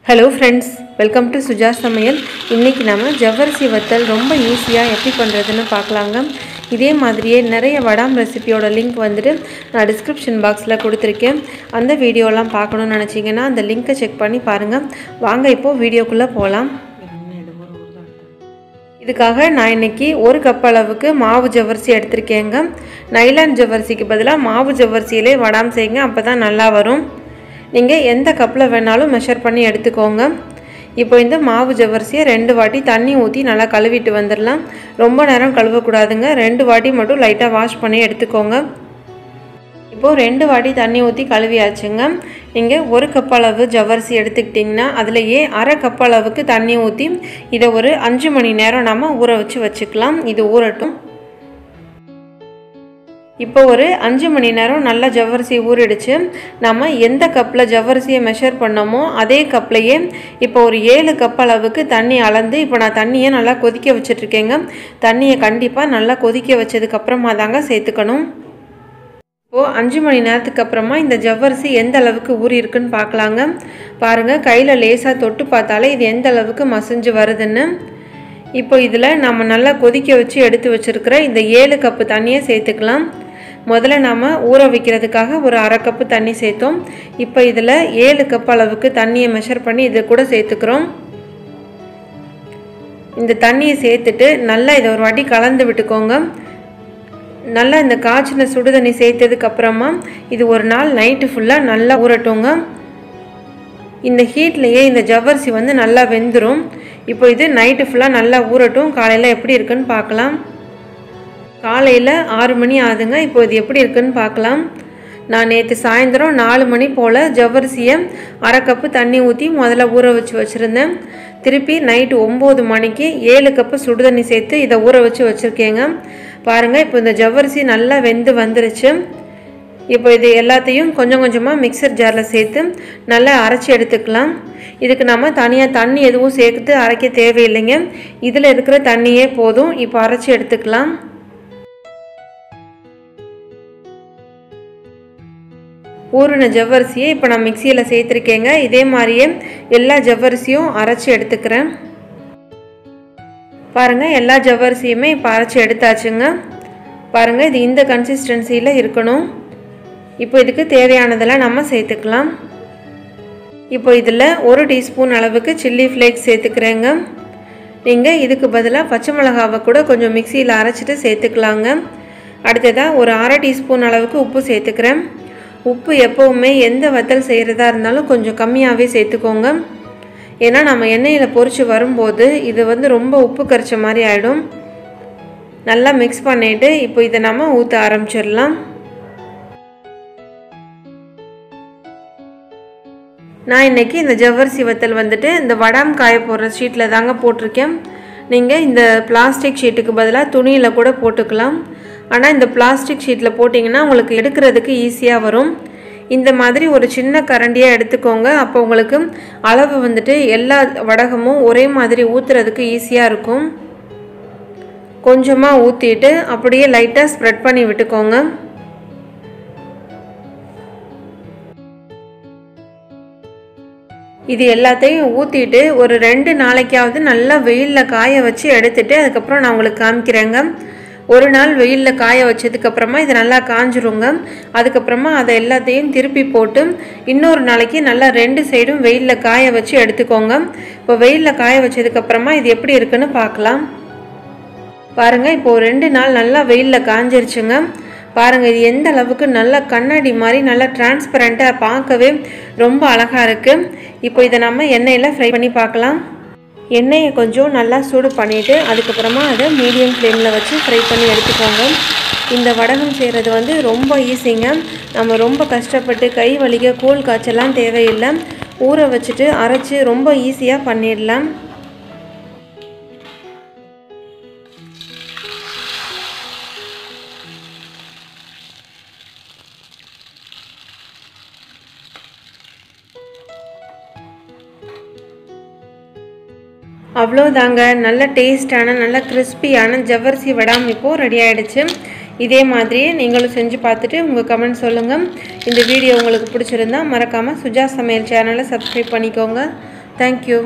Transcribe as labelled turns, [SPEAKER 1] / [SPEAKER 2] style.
[SPEAKER 1] Hello friends, welcome to Suja Samayal. இன்னைக்கு நாம ஜவ்வரிசி வத்தல் ரொம்ப ஈஸியா எப்படி பண்றதுன்னு பார்க்கலாங்க. இதே மாதிரியே நிறைய வடாம் ரெசிபியோட லிங்க் வந்துட்டு நான் டிஸ்கிரிப்ஷன் பாக்ஸ்ல கொடுத்திருக்கேன். அந்த வீடியோலாம் பார்க்கணும்னு நினைச்சீங்கன்னா அந்த லிங்கை செக் பண்ணி பாருங்க. வாங்க இப்போ வீடியோக்குள்ள போலாம். இதுக்காக நான் இன்னைக்கு 1 கப் அளவுக்கு மாவு ஜவ்வரிசி எடுத்துர்க்கேங்க. நைலான் ஜவ்வரிசிக்கு பதிலா மாவு ஜவ்வரிசியிலே வடாம் செய்யுங்க, அப்பதான் நல்லா வரும். நீங்க எந்த கப்ல வேணாலும் மெஷர் பண்ணி எடுத்துக்கோங்க. இப்போ இந்த மாவு ஜவ்வரிசியை 2 வாட்டி தண்ணி ஊத்தி நல்லா கழுவிட்டு வந்துறலாம். ரொம்ப நேரம் கழுவ கூடாதுங்க. 2 வாட்டி மட்டும் லைட்டா வாஷ் பண்ணி எடுத்துக்கோங்க. இப்போ 2 வாட்டி தண்ணி ஊத்தி கழுவியாச்சுங்க. நீங்க 1 கப் அளவு ஜவ்வரிசி எடுத்துக்கிட்டீங்கன்னா அதுலயே 1/2 கப் அளவுக்கு தண்ணி ஊத்தி இத ஒரு 5 மணி நேரம் நாம ஊற வச்சுக்கலாம். இது ஊறட்டும். இப்போ ஒரு 5 மணி நேரம் நல்ல ஜவ்வரிசி ஊறிடுச்சு. நாம எந்த கப்ல ஜவ்வரிசியை மெஷர் பண்ணோமோ அதே கப்லயே இப்போ ஒரு 7 கப் அளவுக்கு தண்ணி அளந்து இப்போ நான் தண்ணியை நல்லா கொதிக்க வச்சிட்டு இருக்கேங்க. தண்ணியை கண்டிப்பா நல்லா கொதிக்க வச்சதுக்கு அப்புறமா தாங்க சேர்த்துக்கணும். இப்போ 5 மணி நேரத்துக்கு அப்புறமா இந்த ஜவ்வரிசி எந்த அளவுக்கு ஊறி இருக்குன்னு பார்க்கலாங்க. பாருங்க, கையில லேசா தொட்டு பார்த்தாலே இது எந்த அளவுக்கு மசிஞ்சு வருதுன்னு. இப்போ இதுல நாம நல்லா கொதிக்க வச்சு எடுத்து வச்சிருக்கிற இந்த 7 கப் தண்ணியை சேர்த்துக்கலாம். முதல்ல நாம ஊற வைக்கிறதுக்காக ஒரு 1/2 கப் தண்ணி சேர்த்தோம். இப்போ இதுல 7 கப் அளவுக்கு தண்ணியை மெஷர் பண்ணி இத கூட சேர்த்துக்கிறோம். இந்த தண்ணியை சேர்த்துட்டு நல்லா இத ஒரு வாட்டி கலந்து விட்டுக்கோங்க. நல்லா இந்த காய்ச்சின சுடு தண்ணி சேர்த்ததுக்கு அப்புறமா இது ஒரு நாள் நைட் ஃபுல்லா நல்லா ஊறட்டுங்க. இந்த ஹீட்லயே இந்த ஜவ்வரிசி வந்து நல்லா வெந்துரும். இப்போ இது நைட் ஃபுல்லா நல்லா ஊறட்டும். காலையில எப்படி இருக்குன்னு பார்க்கலாம். காலையில 6 மணி ஆகுதுங்க. இப்போ இது எப்படி இருக்குன்னு பார்க்கலாம். நான் நேத்து சாயந்தரம் 4 மணி போல ஜவ்வரிசியை 1/2 கப் தண்ணி ஊத்தி முதல்ல ஊற வச்சிருந்தேன். திருப்பி நைட் 9 மணிக்கு 7 கப் சுடு தண்ணி சேர்த்து இத ஊற வச்சிருக்கேங்க. பாருங்க, இப்போ இந்த ஜவ்வரிசி நல்லா வெந்து வந்துருச்சு. இப்போ இது எல்லாத்தையும் கொஞ்சம் கொஞ்சமா மிக்சர் ஜார்ல சேர்த்து நல்லா அரைச்சு எடுத்துக்கலாம். இதுக்கு நாம தனியா தண்ணி எதுவும் சேர்த்து அரைக்க தேவையில்லைங்க. இதுல இருக்கிற தண்ணியே போதும். இப்போ அரைச்சு எடுத்துக்கலாம். ஊறின ஜவ்வரிசியை இப்போ நான் மிக்சியில் சேர்த்துருக்கேங்க. இதே மாதிரியே எல்லா ஜவ்வரிசியும் அரைச்சி எடுத்துக்கிறேன். பாருங்க, எல்லா ஜவ்வரிசியுமே இப்போ அரைச்சி எடுத்தாச்சுங்க. பாருங்க, இது இந்த கன்சிஸ்டன்சியில் இருக்கணும். இப்போ இதுக்கு தேவையானதெல்லாம் நம்ம சேர்த்துக்கலாம். இப்போ இதில் 1 டீஸ்பூன் அளவுக்கு சில்லி ஃப்ளேக்ஸ் சேர்த்துக்கிறேங்க. நீங்கள் இதுக்கு பதிலாக பச்சை மிளகாவை கூட கொஞ்சம் மிக்சியில் அரைச்சிட்டு சேர்த்துக்கலாங்க. அடுத்ததாக ஒரு 1/2 டீஸ்பூன் அளவுக்கு உப்பு சேர்த்துக்கிறேன். உப்பு எப்பவுமே எந்த வத்தல் செய்கிறதா இருந்தாலும் கொஞ்சம் கம்மியாகவே சேர்த்துக்கோங்க. ஏன்னா நம்ம எண்ணெயில் பொரிச்சு வரும்போது இது வந்து ரொம்ப உப்பு கரைச்ச மாதிரி ஆகிடும். நல்லா மிக்ஸ் பண்ணிட்டு இப்போ இதை நம்ம ஊற்ற ஆரம்பிச்சிடலாம். நான் இன்னைக்கு இந்த ஜவ்வரிசி வத்தல் வந்துட்டு இந்த வடாம் காய போடுற ஷீட்டில் தாங்க போட்டிருக்கேன். நீங்கள் இந்த பிளாஸ்டிக் ஷீட்டுக்கு பதிலாக துணியில் கூட போட்டுக்கலாம். ஆனால் இந்த பிளாஸ்டிக் ஷீட்டில் போட்டிங்கன்னா உங்களுக்கு எடுக்கிறதுக்கு ஈஸியாக வரும். இந்த மாதிரி ஒரு சின்ன கரண்டியாக எடுத்துக்கோங்க. அப்போ உங்களுக்கு அளவு வந்துட்டு எல்லா வடகமும் ஒரே மாதிரி ஊற்றுறதுக்கு ஈஸியாக இருக்கும். கொஞ்சமாக ஊற்றிட்டு அப்படியே லைட்டாக ஸ்ப்ரெட் பண்ணி விட்டுக்கோங்க. இது எல்லாத்தையும் ஊற்றிட்டு ஒரு 2 நாளைக்காவது நல்லா வெயிலில் காய வச்சு எடுத்துட்டு அதுக்கப்புறம் நான் உங்களுக்கு காமிக்கிறேங்க. ஒரு நாள் வெயிலில் காய வச்சதுக்கு அப்புறமா இது நல்லா காஞ்சிருங்க. அதுக்கப்புறமா அதை எல்லாத்தையும் திருப்பி போட்டு இன்னொரு நாளைக்கு நல்லா 2 சைடும் வெயிலில் காய வச்சு எடுத்துக்கோங்க. இப்போ வெயிலில் காய வச்சதுக்கு அப்புறமா இது எப்படி இருக்குன்னு பார்க்கலாம். பாருங்க, இப்போ 2 நாள் நல்லா வெயிலில் காஞ்சிருச்சுங்க. பாருங்க, இது எந்த அளவுக்கு நல்லா கண்ணாடி மாதிரி நல்லா டிரான்ஸ்பரண்டாக பார்க்கவே ரொம்ப அழகா இருக்கு. இப்போ இதை நம்ம எண்ணெயில் ஃப்ரை பண்ணி பார்க்கலாம். எண்ணெயை கொஞ்சம் நல்லா சூடு பண்ணிவிட்டு அதுக்கப்புறமா அதை மீடியம் ஃப்ளேமில் வச்சு ஃப்ரை பண்ணி எடுத்துக்கோங்க. இந்த வடகம் செய்கிறது வந்து ரொம்ப ஈஸிங்க. நம்ம ரொம்ப கஷ்டப்பட்டு கை வலிக்க கூழ் காய்ச்சலாம் தேவையில்லை. ஊற வச்சுட்டு அரைச்சி ரொம்ப ஈஸியாக பண்ணிடலாம். அவ்வளோதாங்க, நல்ல டேஸ்டான நல்ல கிறிஸ்பியான ஜவ்வரிசி வடாம் இப்போது ரெடி ஆகிடுச்சு. இதே மாதிரியே நீங்களும் செஞ்சு பார்த்துட்டு உங்கள் கமெண்ட் சொல்லுங்கள். இந்த வீடியோ உங்களுக்கு பிடிச்சிருந்தா மறக்காமல் சுஜா சமையல் சேனலை சப்ஸ்கிரைப் பண்ணிக்கோங்க. தேங்க்யூ.